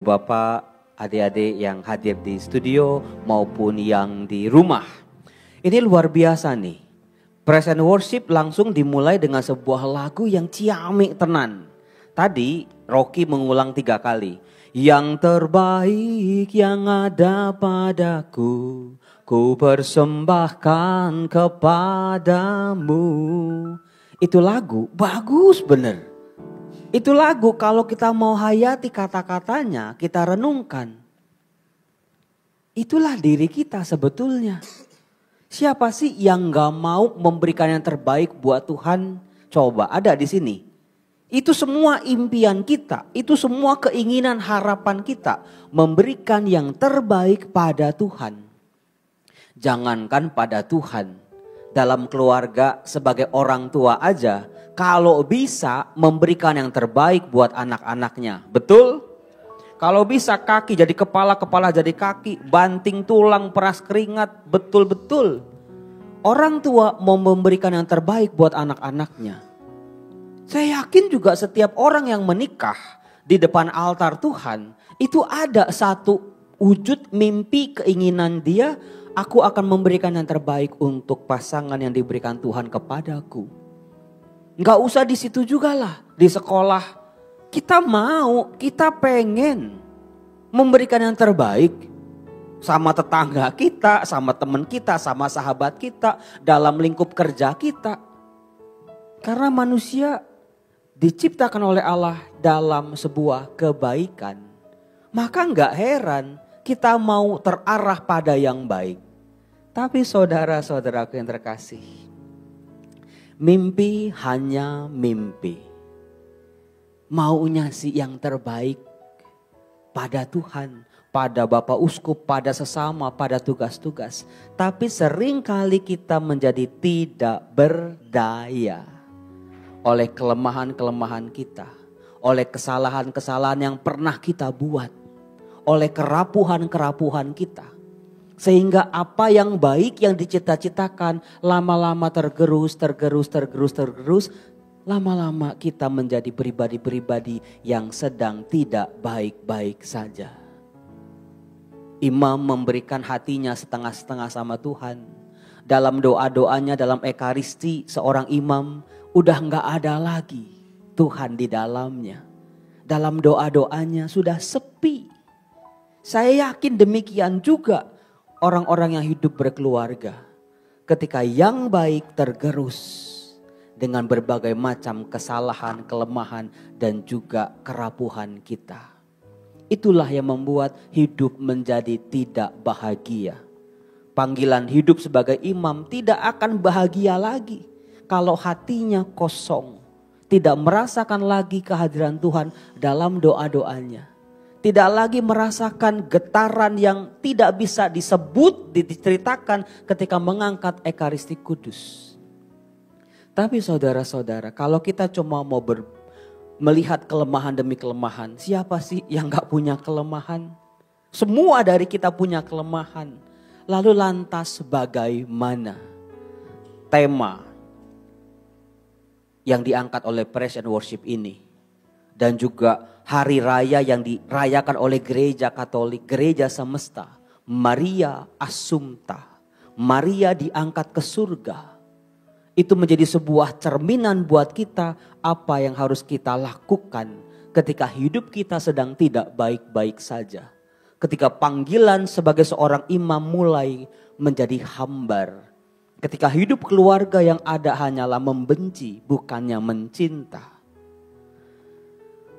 Bapak, adik-adik yang hadir di studio maupun yang di rumah. Ini luar biasa nih. Praise and worship langsung dimulai dengan sebuah lagu yang ciamik tenan. Tadi Rocky mengulang 3 kali. Yang terbaik yang ada padaku, ku persembahkan kepadamu. Itu lagu bagus bener. Itu lagu kalau kita mau hayati kata-katanya, kita renungkan. Itulah diri kita sebetulnya. Siapa sih yang gak mau memberikan yang terbaik buat Tuhan? Coba ada di sini. Itu semua impian kita, itu semua keinginan harapan kita. Memberikan yang terbaik pada Tuhan. Jangankan pada Tuhan, dalam keluarga sebagai orang tua aja, kalau bisa memberikan yang terbaik buat anak-anaknya. Betul? Kalau bisa kaki jadi kepala, kepala jadi kaki, banting tulang, peras keringat, betul-betul. Orang tua mau memberikan yang terbaik buat anak-anaknya. Saya yakin juga setiap orang yang menikah di depan altar Tuhan, itu ada satu wujud mimpi keinginan dia, aku akan memberikan yang terbaik untuk pasangan yang diberikan Tuhan kepadaku. Gak usah di situ juga lah, di sekolah. Kita mau, kita pengen memberikan yang terbaik. Sama tetangga kita, sama teman kita, sama sahabat kita, dalam lingkup kerja kita. Karena manusia diciptakan oleh Allah dalam sebuah kebaikan. Maka gak heran kita mau terarah pada yang baik. Tapi saudara-saudaraku yang terkasih, mimpi hanya mimpi. Maunya sih yang terbaik pada Tuhan, pada Bapak Uskup, pada sesama, pada tugas-tugas. Tapi seringkali kita menjadi tidak berdaya oleh kelemahan-kelemahan kita, oleh kesalahan-kesalahan yang pernah kita buat, oleh kerapuhan-kerapuhan kita. Sehingga apa yang baik yang dicita-citakan lama-lama tergerus. Lama-lama kita menjadi pribadi-pribadi yang sedang tidak baik-baik saja. Imam memberikan hatinya setengah-setengah sama Tuhan. Dalam doa-doanya, dalam ekaristi seorang imam udah gak ada lagi Tuhan di dalamnya. Dalam doa-doanya sudah sepi. Saya yakin demikian juga orang-orang yang hidup berkeluarga, ketika yang baik tergerus dengan berbagai macam kesalahan, kelemahan, dan juga kerapuhan kita. Itulah yang membuat hidup menjadi tidak bahagia. Panggilan hidup sebagai imam tidak akan bahagia lagi kalau hatinya kosong, tidak merasakan lagi kehadiran Tuhan dalam doa-doanya. Tidak lagi merasakan getaran yang tidak bisa disebut, diceritakan ketika mengangkat Ekaristi Kudus. Tapi saudara-saudara, kalau kita cuma mau melihat kelemahan demi kelemahan, siapa sih yang gak punya kelemahan? Semua dari kita punya kelemahan. Lalu lantas bagaimana tema yang diangkat oleh Praise and Worship ini? Dan juga hari raya yang dirayakan oleh gereja Katolik, gereja semesta. Maria Assumpta, Maria diangkat ke surga. Itu menjadi sebuah cerminan buat kita apa yang harus kita lakukan ketika hidup kita sedang tidak baik-baik saja. Ketika panggilan sebagai seorang imam mulai menjadi hambar. Ketika hidup keluarga yang ada hanyalah membenci bukannya mencinta.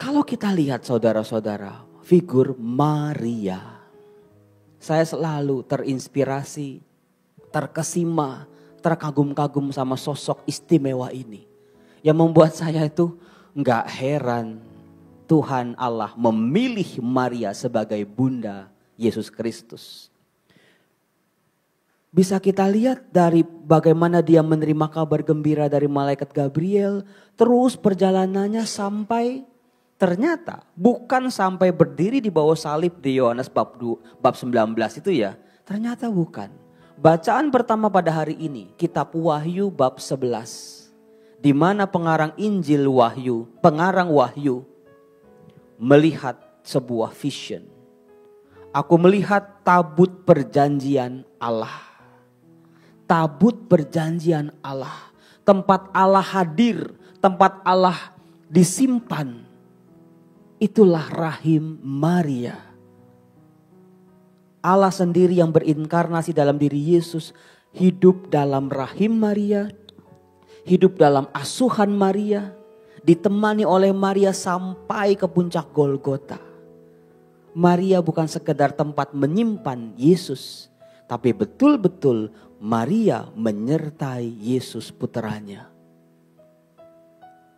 Kalau kita lihat saudara-saudara, figur Maria, saya selalu terinspirasi, terkesima, terkagum-kagum sama sosok istimewa ini. Yang membuat saya itu gak heran Tuhan Allah memilih Maria sebagai bunda Yesus Kristus. Bisa kita lihat dari bagaimana dia menerima kabar gembira dari malaikat Gabriel, terus perjalanannya sampai ternyata bukan sampai berdiri di bawah salib di Yohanes bab 19 itu ya. Ternyata bukan. Bacaan pertama pada hari ini kitab Wahyu bab 11. Di mana pengarang Injil Wahyu, pengarang Wahyu melihat sebuah vision. Aku melihat tabut perjanjian Allah. Tabut perjanjian Allah. Tempat Allah hadir, tempat Allah disimpan. Itulah rahim Maria. Allah sendiri yang berinkarnasi dalam diri Yesus hidup dalam rahim Maria, hidup dalam asuhan Maria, ditemani oleh Maria sampai ke puncak Golgota. Maria bukan sekedar tempat menyimpan Yesus, tapi betul-betul Maria menyertai Yesus putranya.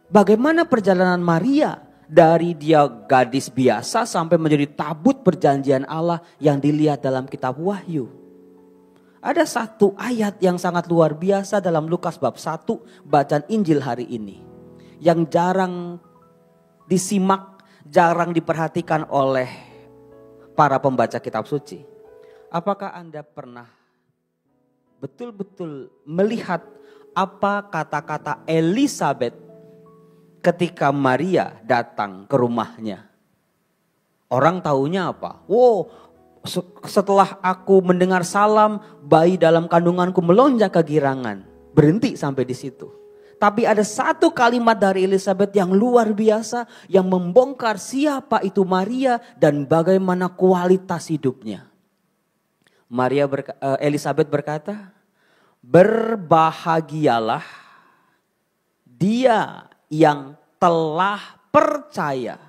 Bagaimana perjalanan Maria dari dia gadis biasa sampai menjadi tabut perjanjian Allah yang dilihat dalam kitab Wahyu? Ada satu ayat yang sangat luar biasa dalam Lukas bab 1 bacaan Injil hari ini. Yang jarang disimak, jarang diperhatikan oleh para pembaca kitab suci. Apakah Anda pernah betul-betul melihat apa kata-kata Elizabeth ketika Maria datang ke rumahnya? Orang taunya apa? Wow, setelah aku mendengar salam, bayi dalam kandunganku melonjak kegirangan. Berhenti sampai di situ. Tapi ada satu kalimat dari Elizabeth yang luar biasa yang membongkar siapa itu Maria dan bagaimana kualitas hidupnya. Elizabeth berkata, berbahagialah dia yang telah percaya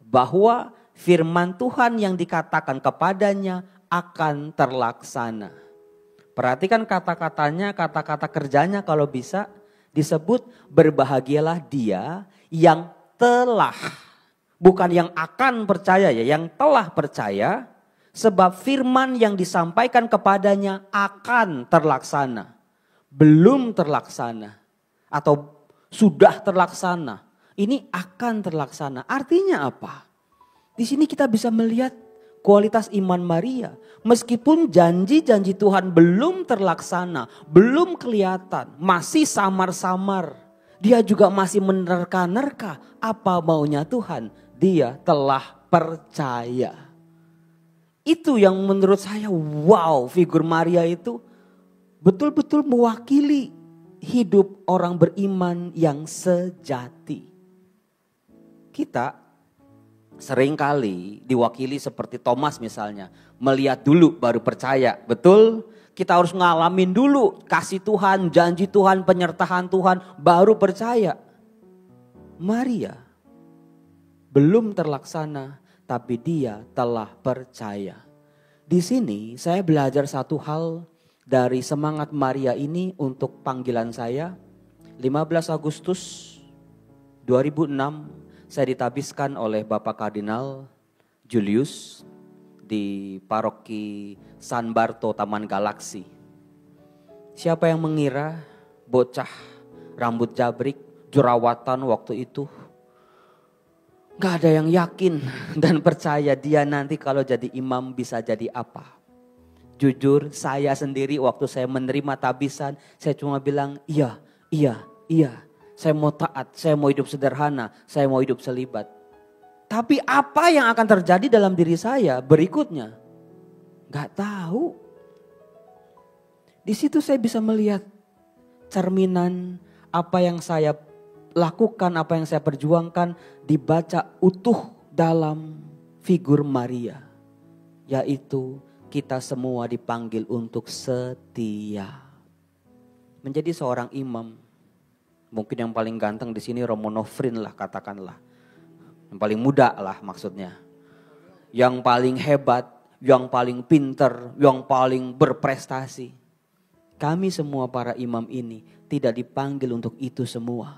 bahwa firman Tuhan yang dikatakan kepadanya akan terlaksana. Perhatikan kata-katanya, kata-kata kerjanya kalau bisa disebut berbahagialah dia yang telah. Bukan yang akan percaya ya, yang telah percaya. Sebab firman yang disampaikan kepadanya akan terlaksana. Belum terlaksana atau sudah terlaksana. Ini akan terlaksana. Artinya apa? Di sini kita bisa melihat kualitas iman Maria. Meskipun janji-janji Tuhan belum terlaksana, belum kelihatan, masih samar-samar. Dia juga masih menerka-nerka apa maunya Tuhan. Dia telah percaya. Itu yang menurut saya wow, figur Maria itu betul-betul mewakili hidup orang beriman yang sejati. Kita seringkali diwakili seperti Thomas misalnya. Melihat dulu baru percaya. Betul? Kita harus ngalamin dulu kasih Tuhan, janji Tuhan, penyertaan Tuhan. Baru percaya. Maria belum terlaksana tapi dia telah percaya. Di sini saya belajar satu hal dari semangat Maria ini untuk panggilan saya. 15 Agustus 2006 saya ditabiskan oleh Bapak Kardinal Julius di paroki San Barto Taman Galaksi. Siapa yang mengira bocah rambut jabrik, jerawatan waktu itu. Gak ada yang yakin dan percaya dia nanti kalau jadi imam bisa jadi apa. Jujur saya sendiri waktu saya menerima tabisan saya cuma bilang iya. Saya mau taat, saya mau hidup sederhana, saya mau hidup selibat. Tapi apa yang akan terjadi dalam diri saya berikutnya? Gak tahu. Di situ saya bisa melihat cerminan apa yang saya lakukan, apa yang saya perjuangkan dibaca utuh dalam figur Maria. Yaitu kita semua dipanggil untuk setia. Menjadi seorang imam. Mungkin yang paling ganteng di sini Romo Nofrin lah katakanlah. Yang paling muda lah maksudnya. Yang paling hebat, yang paling pinter, yang paling berprestasi. Kami semua para imam ini tidak dipanggil untuk itu semua.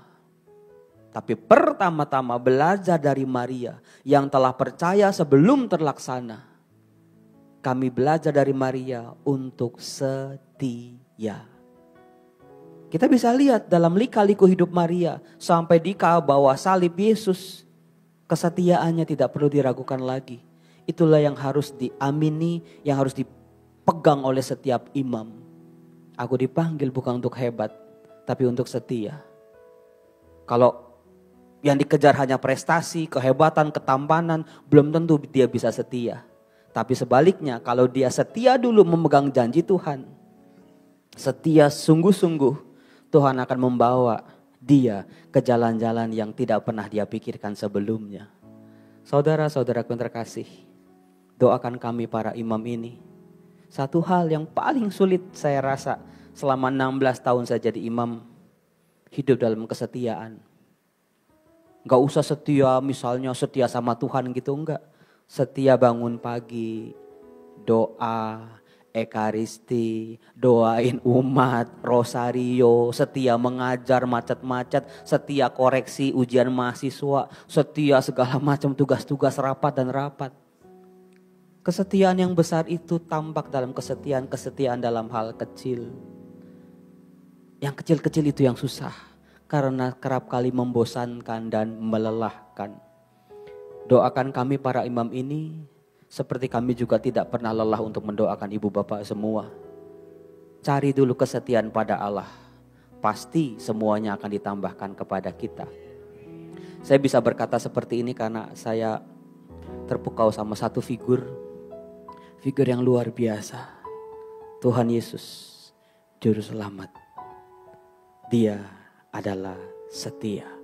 Tapi pertama-tama belajar dari Maria yang telah percaya sebelum terlaksana. Kami belajar dari Maria untuk setia. Kita bisa lihat dalam lika-liku hidup Maria sampai di bawah salib Yesus. Kesetiaannya tidak perlu diragukan lagi. Itulah yang harus diamini, yang harus dipegang oleh setiap imam. Aku dipanggil bukan untuk hebat, tapi untuk setia. Kalau yang dikejar hanya prestasi, kehebatan, ketampanan, belum tentu dia bisa setia. Tapi sebaliknya, kalau dia setia dulu memegang janji Tuhan, setia sungguh-sungguh, Tuhan akan membawa dia ke jalan-jalan yang tidak pernah dia pikirkan sebelumnya. Saudara-saudaraku yang terkasih, doakan kami para imam ini. Satu hal yang paling sulit saya rasa selama 16 tahun saya jadi imam, hidup dalam kesetiaan. Gak usah setia misalnya setia sama Tuhan gitu, enggak. Setia bangun pagi, doa, ekaristi, doain umat, rosario, setia mengajar macet-macet, setia koreksi ujian mahasiswa, setia segala macam tugas-tugas rapat dan rapat. Kesetiaan yang besar itu tampak dalam kesetiaan dalam hal kecil. Yang kecil-kecil itu yang susah, karena kerap kali membosankan dan melelahkan. Doakan kami para imam ini, seperti kami juga tidak pernah lelah untuk mendoakan ibu bapak semua. Cari dulu kesetiaan pada Allah. Pasti semuanya akan ditambahkan kepada kita. Saya bisa berkata seperti ini karena saya terpukau sama satu figur yang luar biasa. Tuhan Yesus, Juru Selamat. Dia adalah setia.